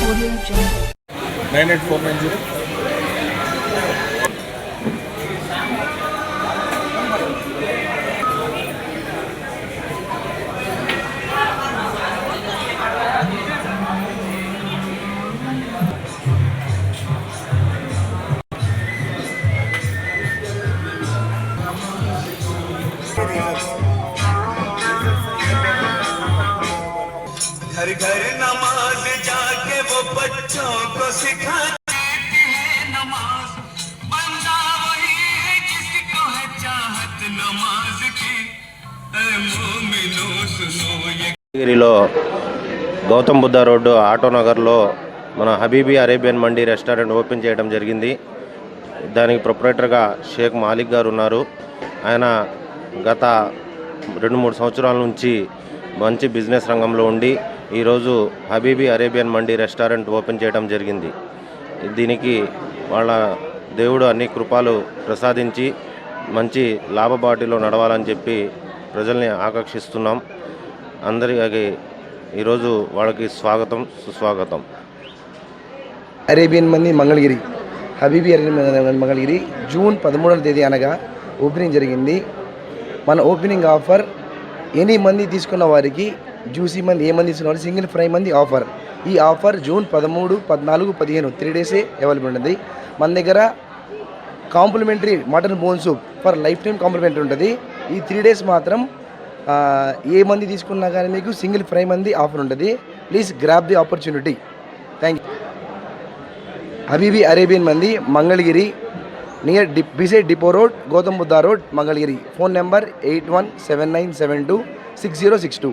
9849. घर घर नमाज जाके वो बच्चों को सिखाती है नमाज बंदा वही है जिसको है चाहत नमाज की ऐ मोमिनो सुनो ये గిరిలో గౌతమ్ బుద్ధ రోడ్డు ఆటో నగర్లో మన habibi Arabian mandi restaurant open చేయడం జరిగింది. దానికి ప్రొపరేటర్గా షేక్ మాలిక్ గారు ఉన్నారు. ఆయన గత 2-3 సంవత్సరాల నుంచి మంచి బిజినెస్ రంగంలో ఉండి ఈరోజు habibi Arabian mandi restaurant open చేయడం జరిగింది. దీనికి వాళ్ళ దేవుడు అన్ని కృపాలు ప్రసాదించి మంచి లాభబాటిలో నడవాలని చెప్పి ప్రజల్ని ఆకర్షిస్తున్నాం. అందరికీ ఈరోజు వాళ్ళకి స్వాగతం సుస్వాగతం. Arabian mandi Mangalagiri Habibi Arabian Mangalagiri June 13వ తేదీ అనగా ఓపెనింగ్ జరిగింది. మన ఓపెనింగ్ ఆఫర్ ఎన్ని మంది తీసుకున్న వారికి జ్యూసీ మంది ఏ మంది తీసుకున్న వారికి సింగిల్ ఫ్రై మంది ఆఫర్. ఈ ఆఫర్ జూన్ 13, 14, 15 3 డేసే అవైలబుల్ ఉంటుంది. మన దగ్గర complimentary mutton bone soup for lifetime complimentary ఉంటుంది. ఈ 3 డేస్ మాత్రం ఏ మంది తీసుకున్నా కానీ మీకు సింగిల్ ఫ్రై మంది ఆఫర్ ఉంటుంది. Please grab the opportunity. Thank you. Habibi Arabian mandi Mangalagiri near beside depot road, Gautam Buddha road, Mangalagiri. Phone number 8179726062.